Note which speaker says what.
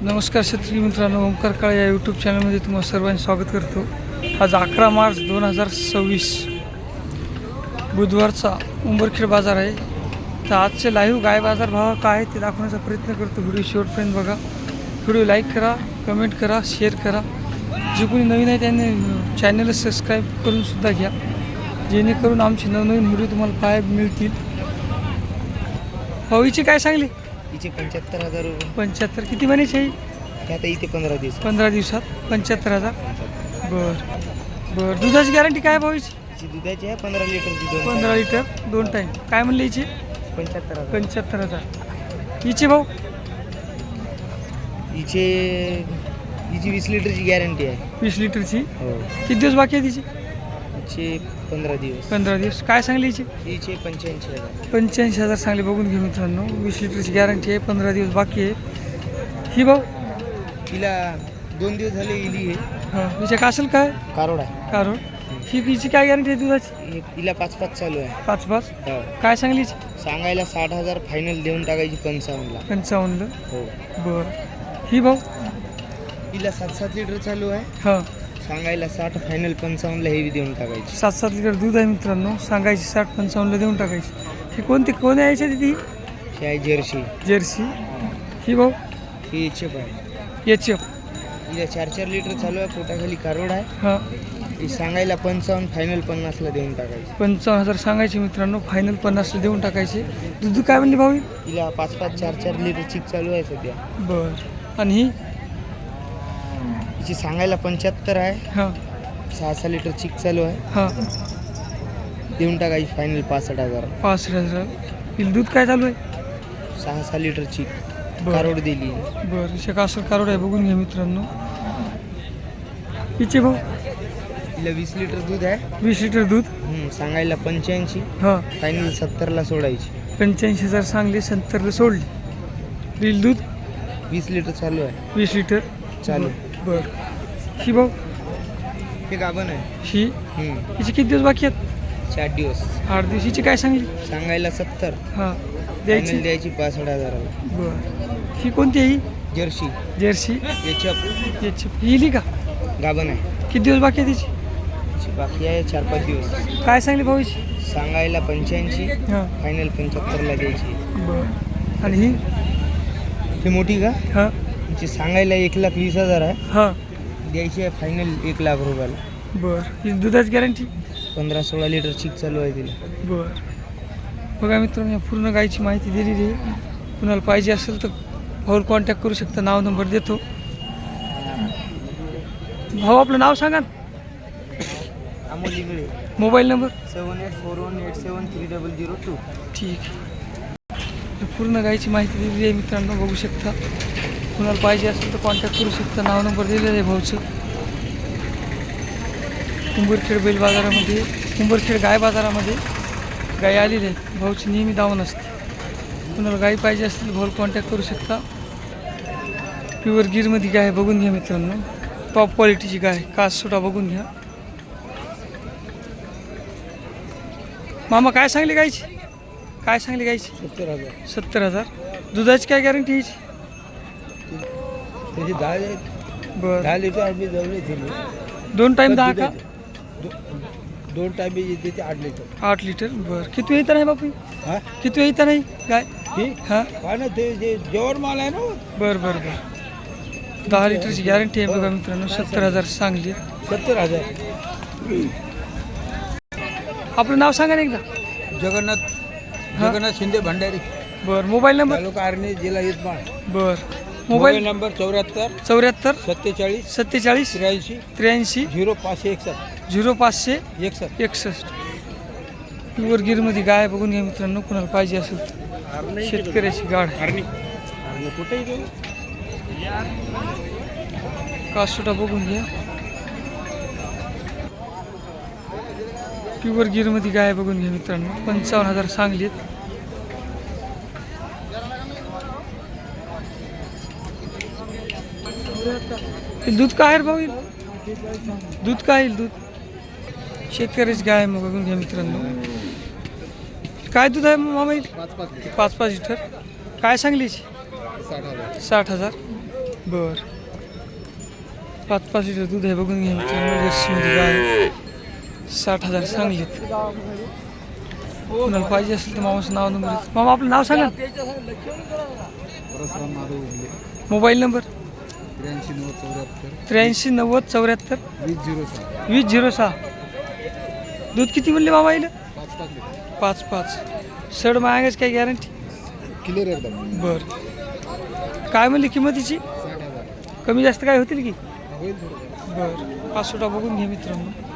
Speaker 1: नमस्कार शेतकरी मित्रांनो, ओंकार काळे या यूट्यूब चॅनलमध्ये तुम्हाला सर्वांचे स्वागत करतो। आज 11 मार्च 2026 बुधवारचा उंबरखेड बाजार आहे। तर आजचे लाईव्ह गाय बाजार भाव काय ते दाखवण्याचा प्रयत्न करतो। व्हिडिओ शेवटपर्यंत बघा। व्हिडिओ लाईक करा, कमेंट करा, शेअर करा। जे कोणी नवीन आहे त्यांनी चॅनलला सबस्क्राईब करून सुद्धा घ्या, जेणेकरून आमचे नवनवीन व्हिडिओ तुम्हाला पाहायला मिळतील। भाऊची काय सांगली?
Speaker 2: हिचे 75,000 रुपये।
Speaker 1: 75 किती महिन्याची आहे?
Speaker 2: आता इथे 15 दिवस
Speaker 1: 15 दिवसात 75,000। बरं दुधाची गॅरंटी काय भाऊची?
Speaker 2: हिची दुधाची आहे 15 लिटरची
Speaker 1: 15 लिटर 2 टाईम। काय म्हणले हिची?
Speaker 2: 75,000।
Speaker 1: 75,000। हिची भाऊ?
Speaker 2: हिची 20 लिटरची गॅरंटी आहे।
Speaker 1: 20 लिटरची।
Speaker 2: हो।
Speaker 1: किती दिवस बाकी आहे तिची?
Speaker 2: हिचे 15 दिवस।
Speaker 1: 15 दिवस। काय सांगली हिची?
Speaker 2: हिचे 85,000।
Speaker 1: 85,000 सांगले। बघून घे मित्रांनो, 20 लिटरची गॅरंटी आहे, 15 दिवस बाकी आहे। ही भाऊ?
Speaker 2: हिला 2 दिवस झाले इली आहे।
Speaker 1: हां, हिच्या का असेल काय?
Speaker 2: कारोड आहे।
Speaker 1: कारण हिची काय गॅरंटी आहे दुधाची?
Speaker 2: हिला 5-5 चालू आहे।
Speaker 1: 5-5।
Speaker 2: हो।
Speaker 1: काय सांगली हिची?
Speaker 2: सांगायला 60,000, फायनल देऊन टाकायची 55,000ला।
Speaker 1: 55ला।
Speaker 2: हो।
Speaker 1: बरं ही भाऊ?
Speaker 2: हिला 7-7 लिटर चालू आहे।
Speaker 1: हां,
Speaker 2: सांगायला 60, फायनल 55ला हेवी देऊन टाकायची।
Speaker 1: 7-7 लिटर दूध आहे मित्रांनो। सांगायची 60-55ला देऊन टाकायची। ही कोण यायची ती?
Speaker 2: ही आहे
Speaker 1: जर्सी। ही भाऊ?
Speaker 2: ही एचएफ आहे।
Speaker 1: एचएफ।
Speaker 2: हिला 4-4 लिटर चालू आहे, पोटाखाली कारोड आहे।
Speaker 1: हां,
Speaker 2: ही सांगायला 55, फायनल 50ला देऊन टाकायची।
Speaker 1: 55,000 सांगायचे मित्रांनो, फायनल 50ला देऊन टाकायचे। दूध काय म्हणली भाऊ?
Speaker 2: हिला 5-5, 4-4 लिटर चिक चालू आहे सध्या।
Speaker 1: बरं। आणि ही?
Speaker 2: हिची सांगायला 75 आहे।
Speaker 1: हां
Speaker 2: 6-6 लिटर चिक चालू आहे,
Speaker 1: हां,
Speaker 2: देऊन टाकायची फायनल 65,000।
Speaker 1: 65,000। हिला दूध काय चालू आहे?
Speaker 2: 6-6 लिटर चिक
Speaker 1: बरं.
Speaker 2: कारोड दिली।
Speaker 1: बरं, हिच्या कासर कारोड आहे, बघून घ्या मित्रांनो। हिचे भाऊ?
Speaker 2: हिला 20 लिटर दूध आहे।
Speaker 1: 20 लिटर दूध।
Speaker 2: सांगायला 85,
Speaker 1: हां,
Speaker 2: फायनल 70ला सोडायची।
Speaker 1: 85,000 सांगले, 70ला सोडली। बिल दूध
Speaker 2: 20 लिटर चालू आहे।
Speaker 1: 20 लिटर
Speaker 2: चालू।
Speaker 1: बरं। ही भाऊ?
Speaker 2: हे गाभण आहे।
Speaker 1: ही? हिचे किती दिवस बाकी आहेत?
Speaker 2: 4 दिवस।
Speaker 1: 8 दिवस। हिची काय सांगली?
Speaker 2: सांगायला 70,
Speaker 1: हां,
Speaker 2: द्यायची
Speaker 1: द्यायची।
Speaker 2: 65,000ला।
Speaker 1: बरं। ही कोणती आहे? ही
Speaker 2: जर्सी
Speaker 1: एचएफ। एचएफ ही का?
Speaker 2: गाभण आहे।
Speaker 1: किती दिवस बाकी आहे तिची?
Speaker 2: हिची बाकी आहे 4-5 दिवस।
Speaker 1: काय सांगली भाऊ हिची?
Speaker 2: सांगायला 85,
Speaker 1: हां,
Speaker 2: फायनल 75ला द्यायची।
Speaker 1: बरं। आणि ही?
Speaker 2: ही मोठी का?
Speaker 1: हां
Speaker 2: हिची सांगायला 1,20,000 आहे,
Speaker 1: हां,
Speaker 2: द्यायची आहे फायनल 1,00,000 रुपयाला।
Speaker 1: बरं। ही दुधाची गॅरंटी?
Speaker 2: 15-16 लिटर चिक चालू आहे तिला।
Speaker 1: बरं। बघा मित्रांनो, या पूर्ण गायची माहिती दिलेली आहे। कुणाला पाहिजे असेल तर भाऊला कॉन्टॅक्ट करू शकता, नाव नंबर देतो। भाऊ आपलं नाव सांगा ना।
Speaker 2: अमोल लिंगळे।
Speaker 1: Mobile number?
Speaker 2: 7841873002।
Speaker 1: ठीक आहे। पूर्ण गायची माहिती दिलेली आहे मित्रांनो, बघू शकता। कुणाला पाहिजे असेल तर कॉन्टॅक्ट करू शकता, नाव नंबर दिलेला आहे भाऊचं। उंबरखेड बैल बाजारामध्ये, उंबरखेड गाय बाजारामध्ये गाय आलेली आहे। भाऊची नेहमी दावण असते। कुणाला गाय पाहिजे असेल भाऊला कॉन्टॅक्ट करू शकता। प्युअर गिरमध्ये गाय बघून घ्या मित्रांनो, टॉप क्वालिटीची गाय। कास सुद्धा बघून घ्या। मामा काय सांगली गायची? काय सांगली गायची?
Speaker 2: 70,000।
Speaker 1: 70,000। दुधाची काय गॅरंटी यायची?
Speaker 2: त्याची 10
Speaker 1: बरं।
Speaker 2: लिटर आम्ही जवळ दिली।
Speaker 1: 2 टाईम 10 का?
Speaker 2: 2 टाइम येते ते 8 लिटर।
Speaker 1: 8 लिटर। बरं। किती येतं नाही बापू?
Speaker 2: हा
Speaker 1: किती येतं नाही गाय?
Speaker 2: ही
Speaker 1: हां,
Speaker 2: काय ना ते जे जेवण माल आहे ना।
Speaker 1: बरं बरं बरं। 10 लिटरची गॅरंटी आहे बघा मित्रांनो। 70,000 सांगली।
Speaker 2: 70,000।
Speaker 1: आपलं नाव सांगा ना एकदा।
Speaker 2: जगन्नाथ शिंदे भंडारी,
Speaker 1: बरं। Mobile number?
Speaker 2: तालुका आर्णी, जिल्हा यवतमाळ।
Speaker 1: बरं। Mobile
Speaker 2: number 74
Speaker 1: 74
Speaker 2: 47
Speaker 1: 47
Speaker 2: 83
Speaker 1: 83
Speaker 2: 0561
Speaker 1: 0561. प्युअर गिरमध्ये गाय बघून घ्या मित्रांनो, कुणाला पाहिजे असेल तर। शेतकऱ्याची गाड
Speaker 2: कुठेही घेऊ।
Speaker 1: कासोटा बघून घ्या। प्युअर गिरमध्ये गाय बघून घ्या मित्रांनो, 55,000 सांगलीत। दूध काय आहे भाऊ? दूध काय येईल? दूध शेतकरीच गाय मग बघून घ्या मित्रांनो। काय दूध आहे मामा? 5-5 लिटर। काय सांगलीची? 60,000। बर 5-5 लिटर दूध आहे बघून घ्या मित्रांनो. जर्सीमध्ये गाय 60,000 सांगलीत. कुणाला पाहिजे असेल तर मामाचं नाव नंबर. मामा आपलं नाव सांगा. Mobile number 83 90 74 20 06. दूध किती म्हणले मामा येईल? 5-5. सड मागायच काय गॅरंटी?
Speaker 2: क्लिअर एकदम.
Speaker 1: बर काय म्हणली किंमतीची?
Speaker 2: 60,000
Speaker 1: कमी जास्त काय होतील की?
Speaker 2: होईल थोडं.
Speaker 1: बरं 500 बघून घ्या मित्रांनो.